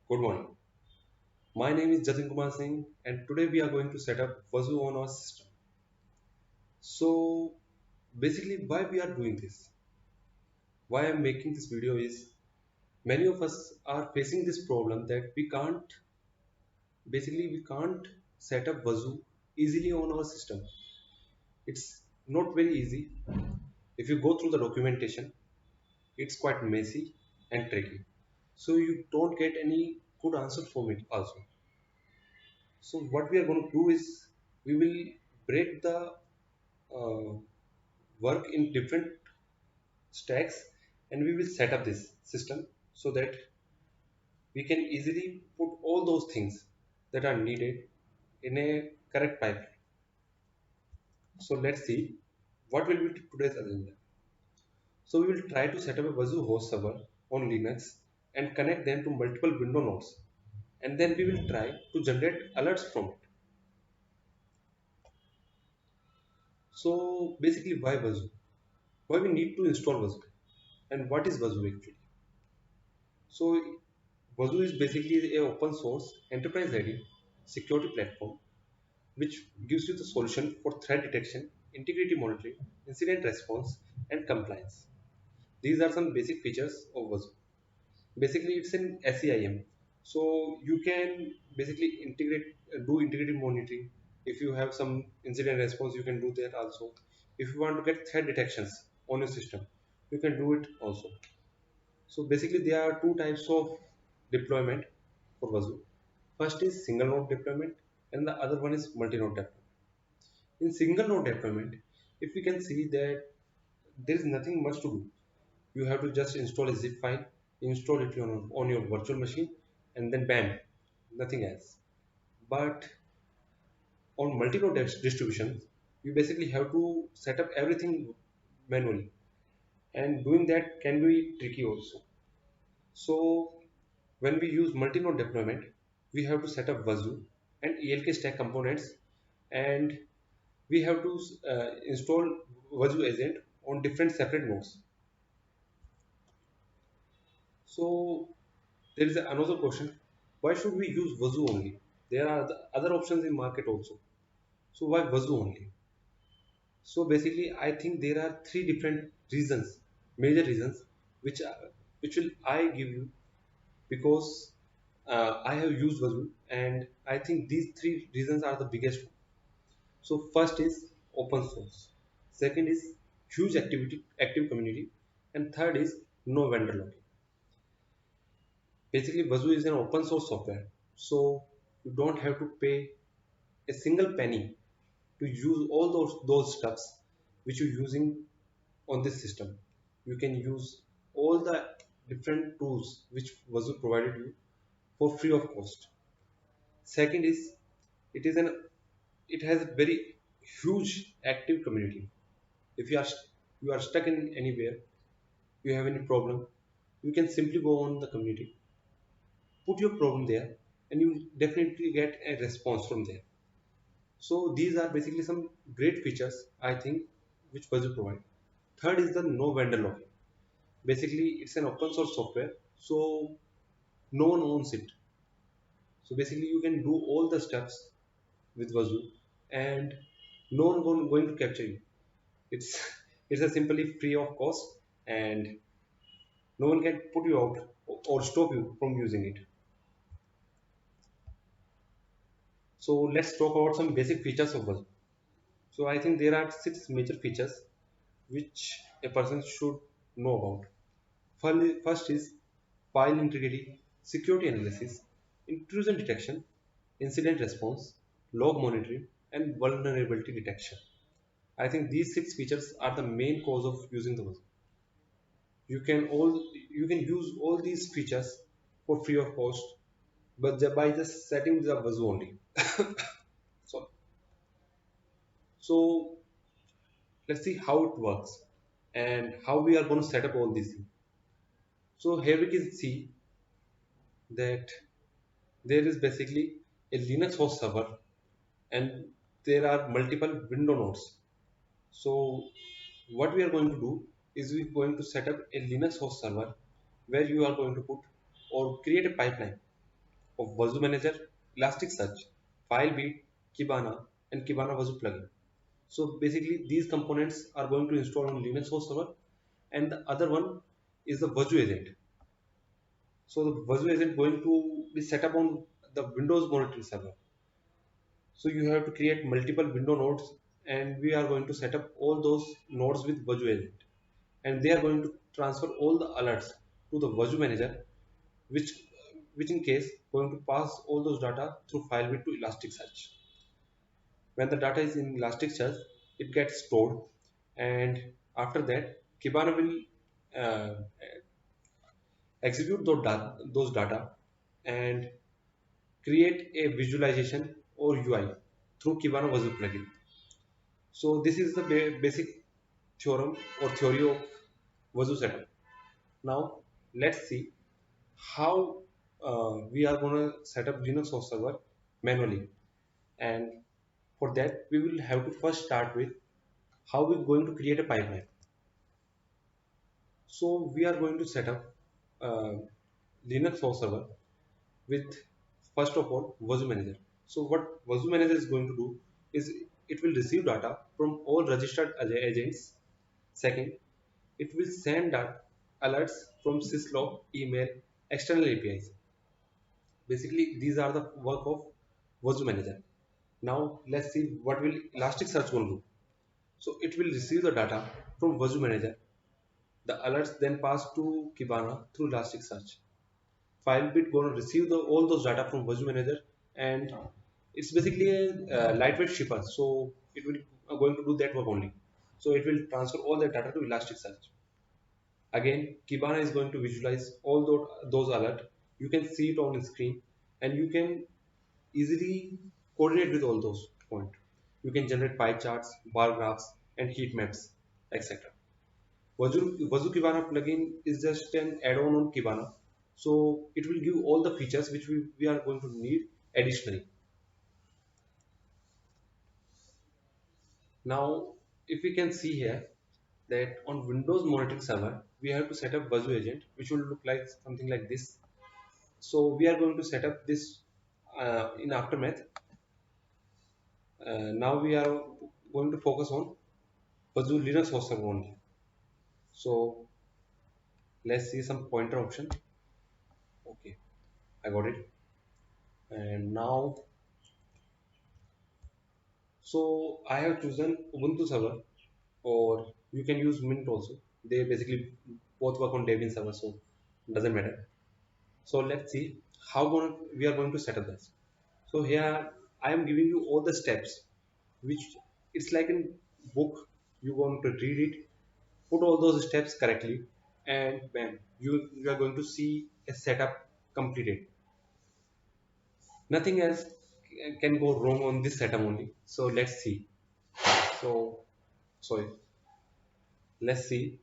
Good morning. My name is Jatin Kumar Singh, and today we are going to set up Wazuh on our system. So, basically, why we are doing this? Why I'm making this video is many of us are facing this problem that we can't set up Wazuh easily on our system. It's not very easy. If you go through the documentation, it's quite messy and tricky. So you don't get any good answer from it also. So what we are going to do is we will break the uh, work in different stacks, and we will set up this system so that we can easily put all those things that are needed in a correct pipeline. So let's see what will be today's agenda. So we will try to set up a Wazuh host server on Linux and connect them to multiple window nodes, and then we will try to generate alerts from it. So basically, why Wazuh? Why we need to install Wazuh, and what is Wazuh actually? So Wazuh is basically a open source enterprise ready security platform which gives you the solution for threat detection, integrity monitoring, incident response, and compliance. These are some basic features of Wazuh. Basically, it's an SEIM, so you can basically do integrity monitoring. If you have some incident response, you can do that also. If you want to get threat detections on your system, you can do it also. So basically, there are two types of deployment for Wazuh. First is single node deployment, and the other one is multi-node deployment. In single node deployment, if we can see that there is nothing much to do. You have to just install a zip file, install it on your virtual machine, and then bam, nothing else. But on multi-node distribution, you basically have to set up everything manually, and doing that can be tricky also. So when we use multi-node deployment, we have to set up Wazuh and ELK stack components, and we have to install Wazuh agent on different separate nodes. So there is another question: why should we use Wazuh only? There are the other options in market also. So why Wazuh only? So basically, I think there are three different reasons, major reasons, which will I give you because I have used Wazuh, and I think these three reasons are the biggest. So first is open source, second is active community, and third is no vendor lock. Basically, Wazuh is an open source software, so you don't have to pay a single penny to use all those stuffs which you're using on this system. You can use all the different tools which Wazuh provided you for free of cost. Second is it is an it has a very huge active community. If you are stuck in anywhere, you have any problem, you can simply go on the community, put your problem there, and you definitely get a response from there. So these are basically some great features I think which Wazuh provide. Third is the no vendor lock-in. Basically, it's an open source software, so no one owns it. So basically, you can do all the steps with Wazuh, and no one going to capture you. It's it's a simply free of cost, and no one can put you out or stop you from using it. So let's talk about some basic features of Wazuh. So I think there are six major features which a person should know about. First is file integrity, security analysis, intrusion detection, incident response, log monitoring, and vulnerability detection. I think these six features are the main cause of using the Wazuh. You can use all these features for free of cost, but by just setting the Wazuh only. So, so let's see how it works and how we are going to set up all these things. So here we can see that there is basically a Linux host server, and there are multiple window nodes. So what we are going to do is we're going to set up a Linux host server where you are going to put or create a pipeline. of Wazuh Manager, Elasticsearch, Filebeat, Kibana, and Kibana Wazuh plugin. So basically, these components are going to install on Linux host server, and the other one is the Wazuh agent. So the Wazuh agent going to be set up on the Windows monitoring server. So you have to create multiple window nodes, and we are going to set up all those nodes with Wazuh agent, and they are going to transfer all the alerts to the Wazuh manager, which which in case going to pass all those data through Filebeat to Elasticsearch. When the data is in Elasticsearch, it gets stored, and after that, Kibana will uh, execute those data and create a visualization or UI through Kibana Wazuh plugin. So this is the basic theorem or theory of Wazuh setup. Now let's see how we are going to set up Linux host server manually, and for that we will have to first start with how we're going to create a pipeline. So we are going to set up uh, Linux host server with first of all Wazuh manager. So what Wazuh manager is going to do is it will receive data from all registered agents. Second, it will send alerts from syslog, email, external APIs. Basically, these are the work of Wazuh manager. Now let's see what will Elasticsearch going to do. So it will receive the data from Wazuh manager. The alerts then pass to Kibana through Elasticsearch. Filebit going to receive all those data from Wazuh manager, and it's basically a lightweight shipper. So it will going to do that work only. So it will transfer all the data to Elasticsearch. Again, Kibana is going to visualize all those alerts. You can see it on the screen, and you can easily coordinate with all those points. You can generate pie charts, bar graphs, and heat maps, etc. Wazuh Kibana plugin is just an add-on on Kibana, so it will give all the features which we are going to need additionally. Now, if we can see here that on Windows monitoring server, we have to set up Wazuh agent, which will look like something like this. So we are going to set up this in Aftermath. Now we are going to focus on Wazuh Linux host server only. So let's see some pointer option. Okay, I got it. And now, so I have chosen Ubuntu server, or you can use Mint also. They basically both work on Debian server, so it doesn't matter. So let's see how we are going to set up this. So here I am giving you all the steps, which it's like a book. You want to read it, put all those steps correctly, and bam, you are going to see a setup completed. Nothing else can go wrong on this setup only. So let's see. So sorry, let's see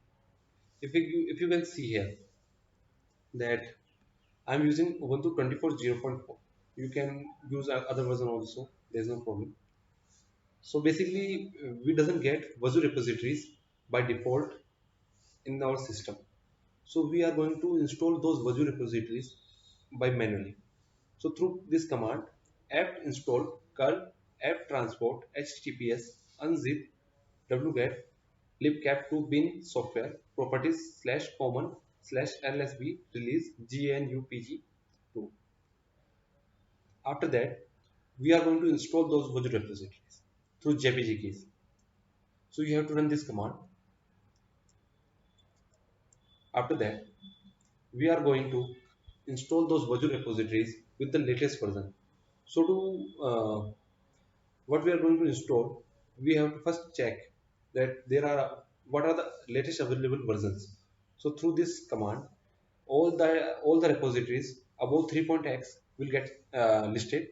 if you can see here that I'm using Ubuntu 24.0.4. You can use other version also. There's no problem. So basically, we doesn't get Wazuh repositories by default in our system. So we are going to install those Wazuh repositories by manually. So through this command, apt install curl apt transport https unzip wget libcap to bin software properties slash common slash lsb release gnupg2. After that, we are going to install those Wazuh repositories through jpg keys. So you have to run this command. After that, we are going to install those Wazuh repositories with the latest version. So to what we are going to install, we have to first check that there are what are the latest available versions. So through this command, all the repositories above 3.x will get listed,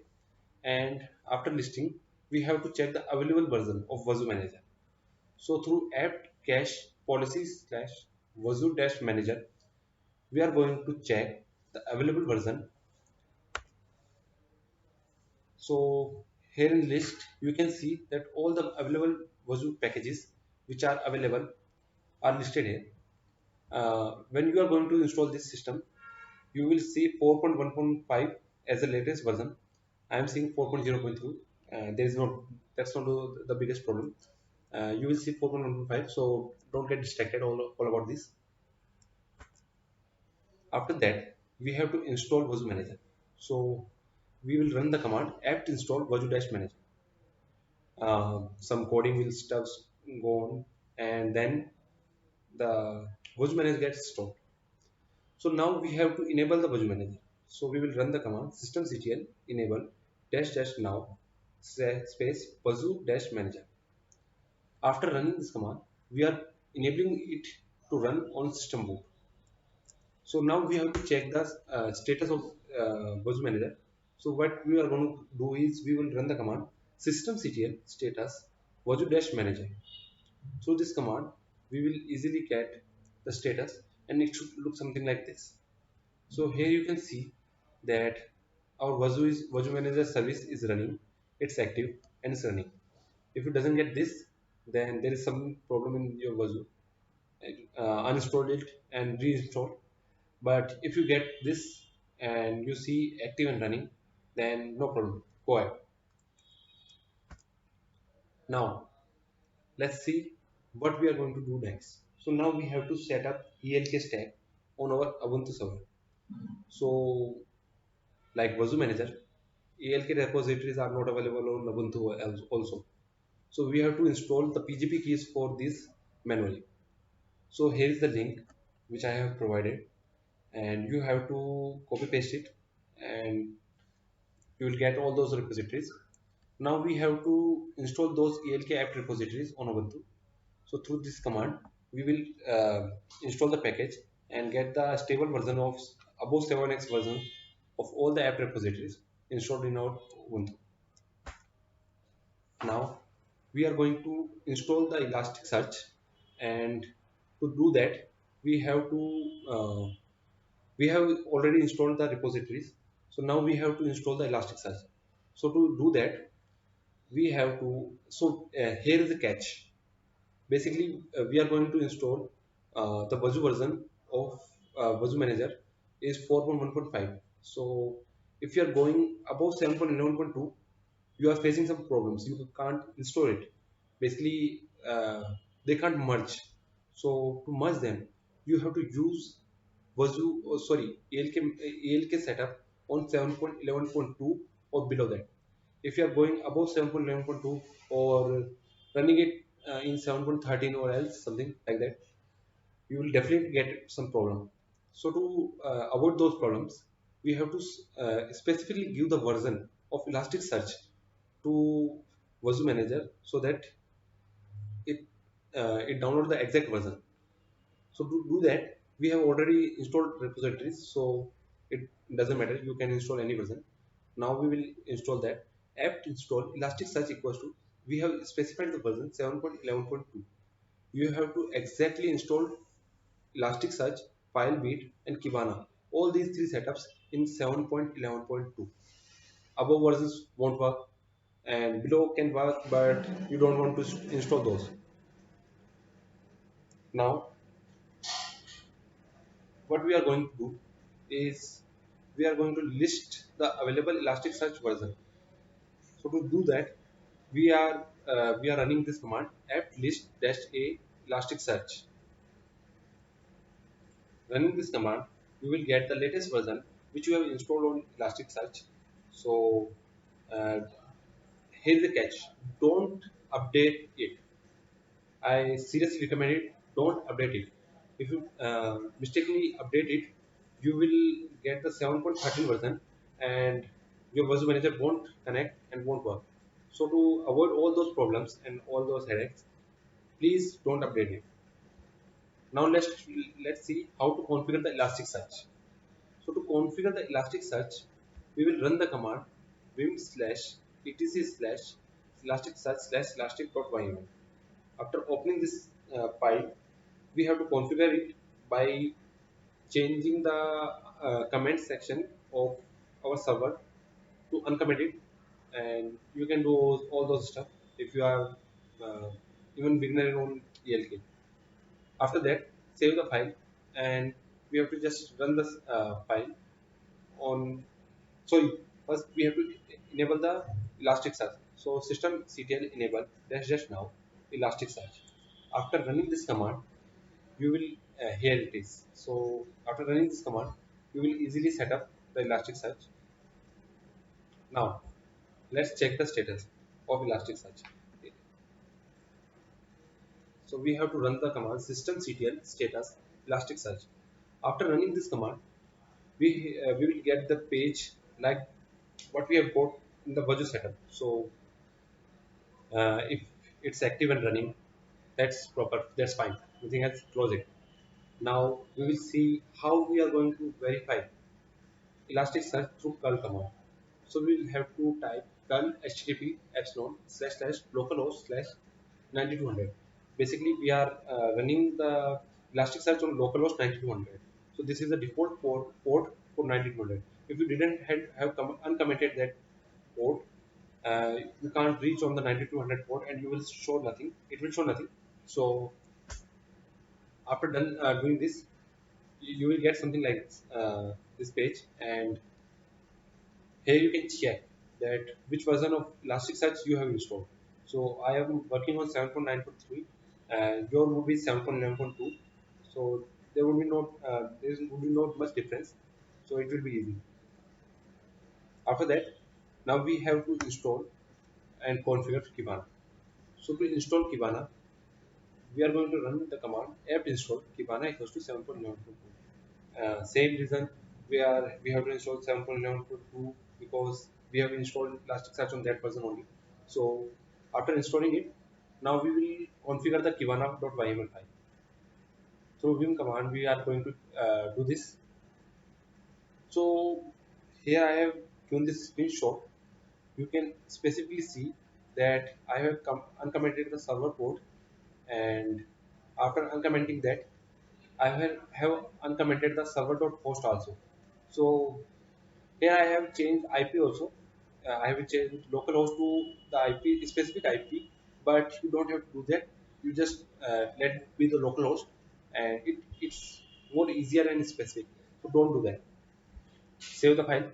and after listing, we have to check the available version of Wazuh manager. So through apt cache policy slash Wazuh dash manager, we are going to check the available version. So here in list, you can see that all the available Wazuh packages which are available are listed here. When you are going to install this system, you will see 4.1.5 as the latest version, I am seeing 4.0.2. There is not That's not the biggest problem. You will see 4.1.5, so don't get distracted all about this. After that, we have to install Wazuh Manager. So we will run the command apt install Wazuh-manager. Some coding will stuff go on, and then the Wazuh Manager gets installed. So now we have to enable the Wazuh Manager. So we will run the command systemctl enable dash dash now space Wazuh dash manager. After running this command, we are enabling it to run on system boot. So now we have to check the status of Wazuh Manager. So what we are going to do is we will run the command systemctl status Wazuh dash manager. So this command we will easily get the status, and it should look something like this. So here you can see that our Wazuh Manager service is running, it's active and it's running. If it doesn't get this, then there is some problem in your Wazuh. Uninstall it and reinstall. But if you get this and you see active and running, then no problem. Go ahead. Now let's see what we are going to do next. So now we have to set up ELK stack on our Ubuntu server. So like Wazuh Manager, ELK repositories are not available on Ubuntu also. So we have to install the PGP keys for this manually. So here is the link which I have provided, and you have to copy paste it, and you will get all those repositories. Now we have to install those ELK apt repositories on Ubuntu. So through this command, we will install the package and get the stable version of above 7x version of all the apt repositories installed in our Ubuntu. Now we are going to install the Elasticsearch, and to do that we have to we have already installed the repositories. So now we have to install the Elasticsearch. So to do that we have to here is the catch. Basically we are going to install the Wazuh version of Wazuh Manager is 4.1.5. So if you are going above 7.11.2, you are facing some problems. You can't install it. Basically they can't merge. So to merge them, you have to use ELK setup on 7.11.2 or below that. If you are going above 7.11.2 or running it in 7.13 or else something like that, you will definitely get some problem. So to avoid those problems, we have to specifically give the version of Elasticsearch to Wazuh Manager so that it it download the exact version. So to do that, we have already installed repositories, so it doesn't matter. You can install any version. Now we will install that. Apt install Elasticsearch equals to, we have specified the version 7.11.2. You have to exactly install Elasticsearch, Filebeat, and Kibana. All these three setups in 7.11.2. Above versions won't work, and below can work, but you don't want to install those. Now what we are going to do is we are going to list the available Elasticsearch version. So to do that, we are running this command apt list dash a Elasticsearch. Running this command, we will get the latest version which you have installed on Elasticsearch. So uh, here's the catch: don't update it. I seriously recommend it. Don't update it. If you mistakenly update it, you will get the 7.13 version, and your Wazuh Manager won't connect and won't work. So to avoid all those problems and all those headaches, please don't update it. Now let's see how to configure the Elasticsearch. So to configure the Elasticsearch, we will run the command vim slash etc slash elasticsearch slash elastic.yml. After opening this file, we have to configure it by changing the comment section of our server to uncommitted, and you can do all those stuff if you are uh, even beginner on ELK. After that, save the file, and we have to just run this file on So first we have to enable the Elasticsearch. So systemctl enable dash dash now Elasticsearch. After running this command, you will here it is. So after running this command, you will easily set up the Elasticsearch. Now let's check the status of Elasticsearch. So we have to run the command systemctl status Elasticsearch. After running this command, we will get the page like what we have got in the Wazuh setup. So if it's active and running, that's proper, that's fine. Nothing else, close it. Now we will see how we are going to verify Elasticsearch through curl command. So we will have to type curl http epsilon slash slash localhost slash 9200. Basically, we are running the Elasticsearch on localhost 9200. So this is the default port for 9200. If you didn't uncommented that port, you can't reach on the 9200 port and you will show nothing. It will show nothing. So after done doing this, you will get something like this page, and here you can check that which version of Elasticsearch you have installed. So I am working on 7.9.3 and your would be 7.11.2. So there would be not much difference. So it will be easy. After that, now we have to install and configure Kibana. So to install Kibana, we are going to run the command apt install Kibana equals to 7.11.2. Same reason we have to install 7.11.2 because we have installed Elasticsearch on that version only. So after installing it, now we will configure the kibana.yml file. Through vim command, we are going to do this. So here I have given this screenshot. You can specifically see that I have uncommented the server port, and after uncommenting that, have uncommented the server.host also. So here I have changed IP also. I have changed localhost to the IP specific IP, but you don't have to do that. You just let it be the localhost, and it's more easier and specific. So don't do that. Save the file,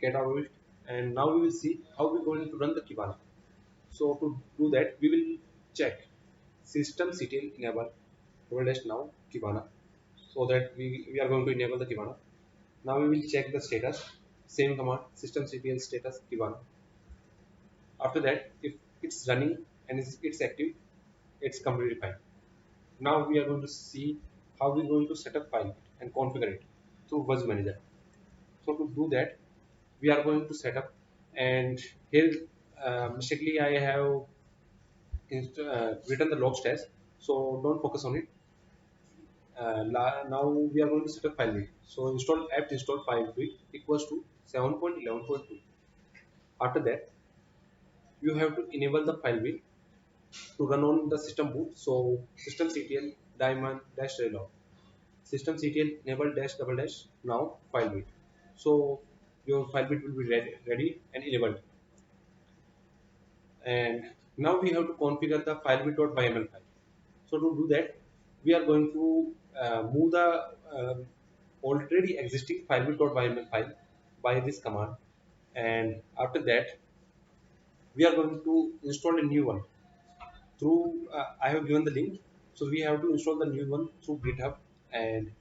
get out of it, and now we will see how we're going to run the Kibana. So to do that, we will check systemctl enable /now Kibana, so that we are going to enable the Kibana. Now we will check the status. Same command systemctl status Kibana. After that, if it's running and it's active, it's completely fine. Now we are going to see how we're going to set up file and configure it through Wazuh Manager. So to do that, we are going to set up, and here mistakenly I have written the log stash, so don't focus on it. Now we are going to set up Filebeat. So install apt install Filebeat equals to 7.11.2. After that, you have to enable the Filebeat to run on the system boot. So systemctl daemon dash relog systemctl enable dash double dash now Filebeat. So your Filebeat will be ready and enabled. And now we have to configure the filebeat.yml file. So to do that, we are going to move the already existing filebeat.yml file by this command, and after that we are going to install a new one through I have given the link. So we have to install the new one through GitHub and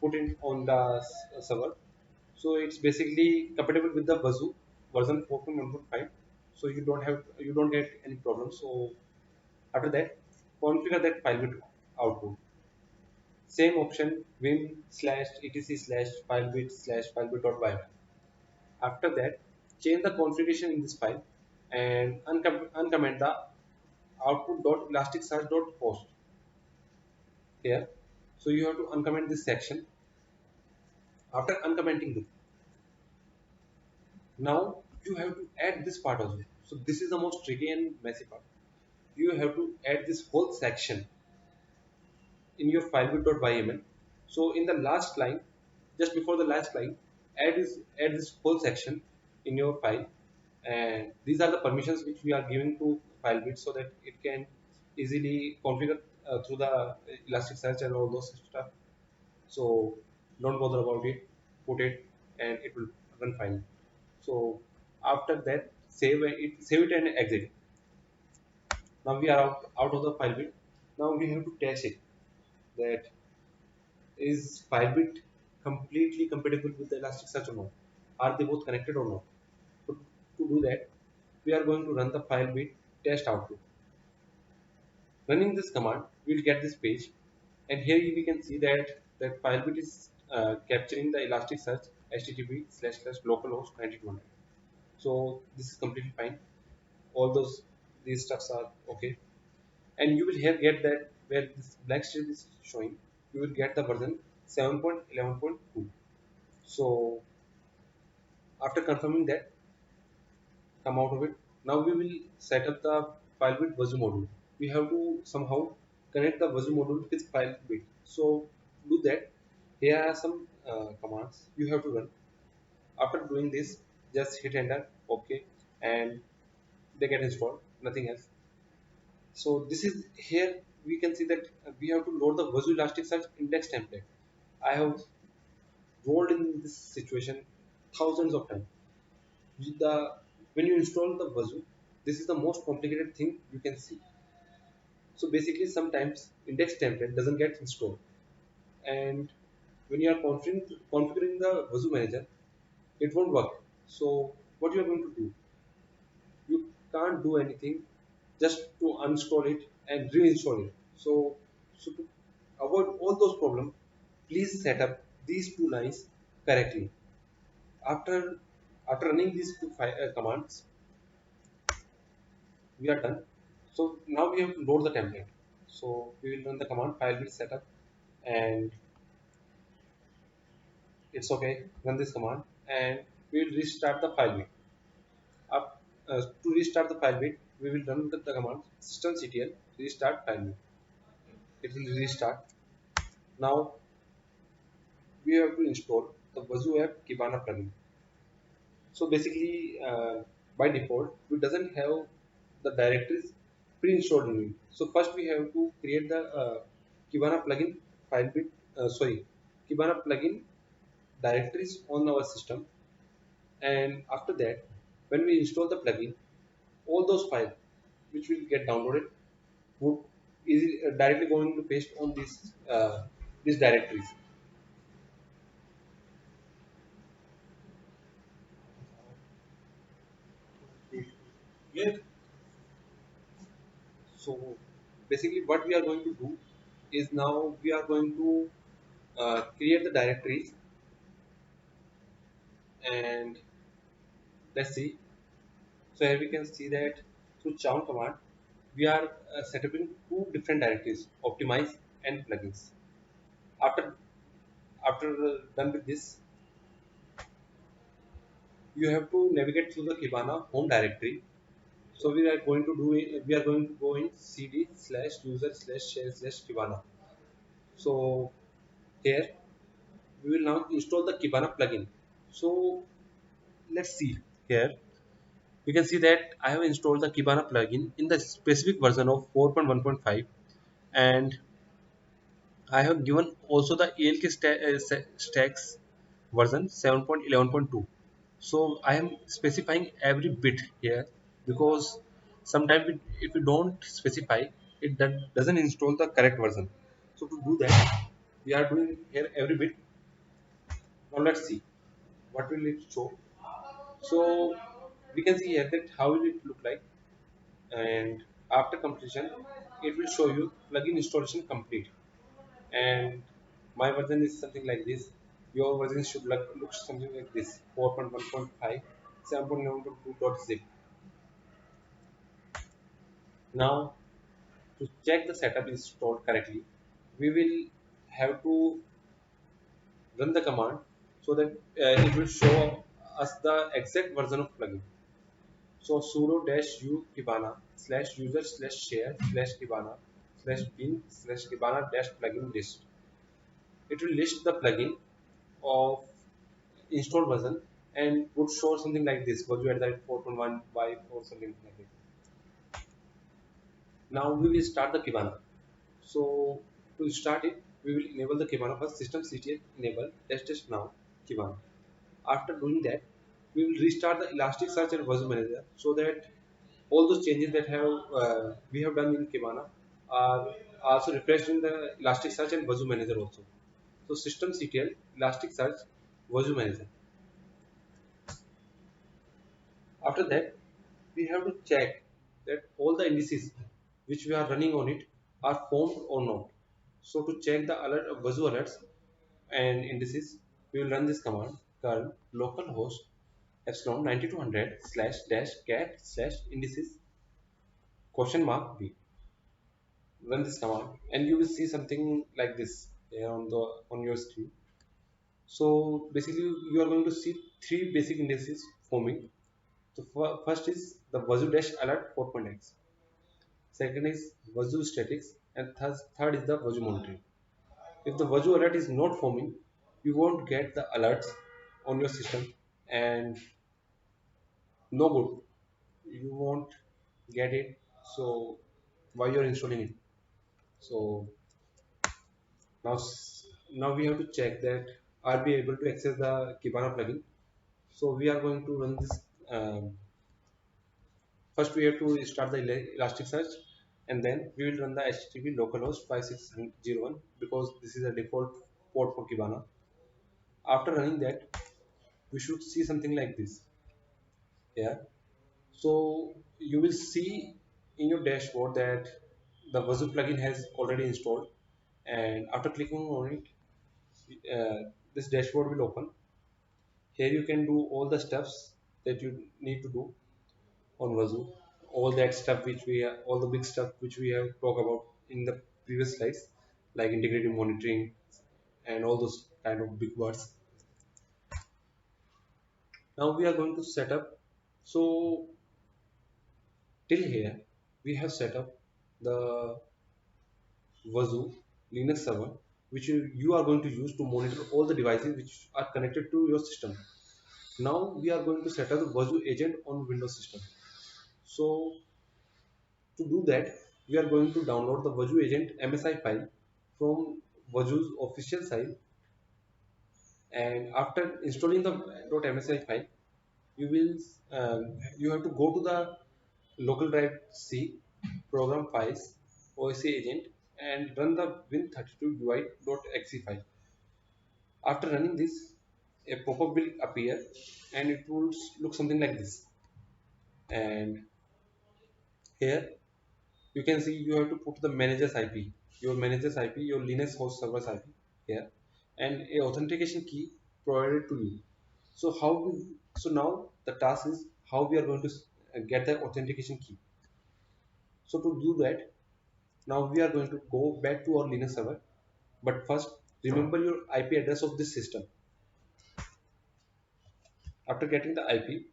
put it on the server. So it's basically compatible with the Wazuh version 4.1.5. So you don't get any problem. So after that, configure that file with output. Same option vim slash etc slash filebit slash filebit.yml. After that, change the configuration in this file and uncomment the output.elasticsearch.host here. So you have to uncomment this section. After uncommenting this, now you have to add this part also. So this is the most tricky and messy part. You have to add this whole section in your filebeat.yml. So in the last line, just before the last line, add this whole section in your file, and these are the permissions which we are giving to Filebeat so that it can easily configure through the Elasticsearch and all those stuff. So don't bother about it. Put it, and it will run file. So after that, save it and exit. Now we are out of the file bit. Now we have to test it that is Filebeat completely compatible with the Elasticsearch or not? Are they both connected or not? So to do that, we are going to run the Filebeat test output. Running this command, we will get this page, and here we can see that Filebeat is capturing the Elasticsearch http//localhost 9200. So this is completely fine. All these stuffs are okay, and you will here get that where this black strip is showing, you will get the version 7.11.2. So after confirming that, come out of it. Now we will set up the Filebeat Wazuh module. We have to somehow connect the Wazuh module with Filebeat. So to do that, here are some commands you have to run. After doing this, just hit enter, OK, and they get installed. Nothing else. So this is here we can see that we have to load the Wazuh Elasticsearch index template. I have rolled in this situation thousands of times. The when you install the Wazuh, this is the most complicated thing you can see. So basically, sometimes index template doesn't get installed, and when you are configuring the Wazuh manager, it won't work. So what you are going to do? You can't do anything just to uninstall it and reinstall it. So to avoid all those problems, please set up these two lines correctly. After running these two commands, we are done. So now we have to load the template. So we will run the command filebeat setup, and it's okay. Run this command, and we will restart the filebeat. To restart the filebeat, we will run the command systemctl restart filebeat. It will restart. Now we have to install the Wazuh app Kibana plugin. So basically, by default, we doesn't have the directories pre-installed in it. So first we have to create the Kibana plugin Filebeat, Kibana plugin directories on our system, and after that, when we install the plugin, all those files which will get downloaded would easily directly going to paste on these directories. Yeah. So basically, what we are going to do is now we are going to create the directories, and let's see. So here we can see that through chown command, we are setting two different directories, optimize and plugins. After done with this, you have to navigate through the Kibana home directory. So we are going to do it, we are going to go in cd/user/share/Kibana. So here we will now install the Kibana plugin. So let's see here. You can see that I have installed the Kibana plugin in the specific version of 4.1.5, and I have given also the stacks version 7.11.2. So I am specifying every bit here because sometimes if you don't specify, it doesn't install the correct version. So to do that, we are doing here every bit. Now let's see what will it show. So we can see here that how will it look like, and after completion it will show you plugin installation complete, and my version is something like this. Your version should look something like this: 4.1.5 7.11.2.zip. Now to check the setup is stored correctly, we will have to run the command so that it will show us the exact version of plugin. So sudo dash u kibana slash user slash share slash kibana slash bin slash kibana dash plugin list. It will list the plugin of installed version and would show something like this. Was you at that 4.1 by or something like this. Now we will start the kibana. So to start it, we will enable the kibana first systemctl enable dash dash now kibana. After doing that, we will restart the Elasticsearch and Wazuh manager so that all those changes that have we have done in Kibana are also refreshed in the Elasticsearch and Wazuh manager also. So systemctl Elasticsearch Wazuh manager. After that, we have to check that all the indices which we are running on it are formed or not. So to check the alert Wazuh alerts and indices, we will run this command curl localhost epsilon 9200 slash dash cat slash indices question mark b. Run this command and you will see something like this here on your screen. So basically you are going to see three basic indices forming. So first is the Wazuh dash alert 4.x. Second is Wazuh statics, and third is the Wazuh monitoring. If the Wazuh alert is not forming, you won't get the alerts on your system, and no good. You won't get it. So why you're installing it? So now now we have to check that are we able to access the Kibana plugin. So we are going to run this. First, we have to start the Elasticsearch, and then we will run the HTTP localhost 5601 because this is a default port for Kibana. After running that, we should see something like this. Yeah. So you will see in your dashboard that the Wazuh plugin has already installed, and after clicking on it, this dashboard will open. Here you can do all the steps that you need to do on Wazuh. All that stuff which all the big stuff which we have talked about in the previous slides, like integrated monitoring and all those kind of big words. Now we are going to set up. So till here, we have set up the Wazuh Linux server, which you are going to use to monitor all the devices which are connected to your system. Now we are going to set up the Wazuh agent on Windows system. So to do that, we are going to download the Wazuh agent MSI file from Wazuh's official site, and after installing the .msi file, you will you have to go to the local drive C program files OSC agent and run the win32ui.exe file. After running this, a pop-up will appear and it will look something like this. And here you can see you have to put the manager's IP, your manager's IP, your Linux host server's IP here, and a authentication key provided to you. So so now the task is how we are going to get the authentication key. So to do that, now we are going to go back to our Linux server, but first remember your IP address of this system. After getting the IP,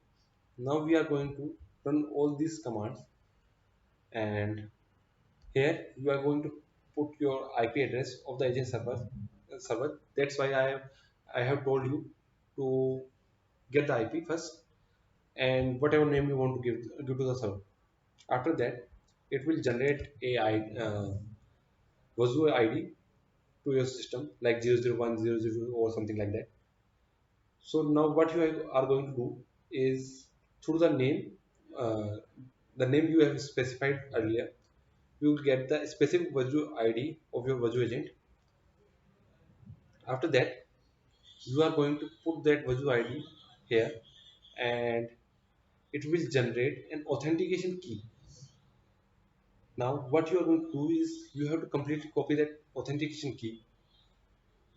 now we are going to run all these commands, and here you are going to put your IP address of the agent server. That's why I have told you to get the IP first and whatever name you want to give to the server. After that, it will generate a Wazuh ID to your system like 00100 or something like that. So now what you are going to do is through uh, the name you have specified earlier, you will get the specific Wazuh ID of your Wazuh agent. After that, you are going to put that Wazuh ID here, and it will generate an authentication key. Now, what you are going to do is you have to completely copy that authentication key.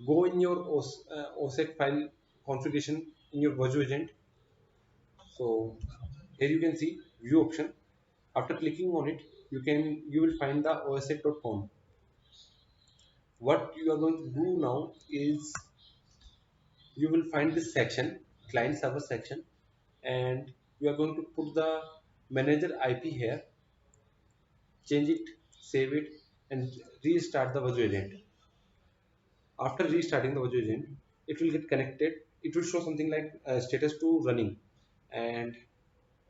Go in your OSEC file configuration in your Wazuh agent. So here you can see view option. After clicking on it, you will find the osec.conf. What you are going to do now is you will find this section, client server section, and you are going to put the manager IP here, change it, save it, and restart the Wazuh agent. After restarting the Wazuh agent, it will get connected. It will show something like status to running, and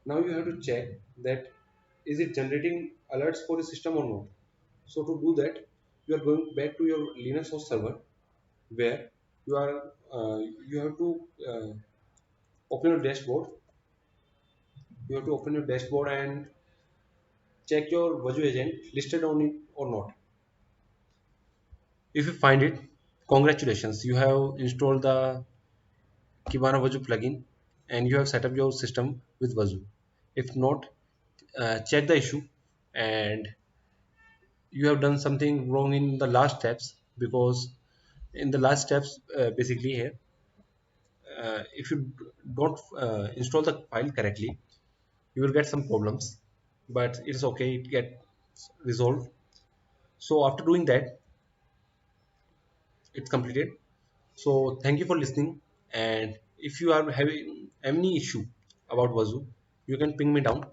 now you have to check that is it generating alerts for the system or not. So to do that, you are going back to your Linux host server where you are you have to open your dashboard. You have to open your dashboard and check your Wazuh agent listed on it or not. If you find it, congratulations, you have installed the Kibana Wazuh plugin and you have set up your system with Wazuh. If not, check the issue, and you have done something wrong in the last steps, because in the last steps, basically here, if you don't install the file correctly, you will get some problems, but it's okay, it gets resolved. So after doing that, it's completed. So thank you for listening, and if you are having any issue about Wazuh, you can ping me down.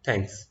Thanks.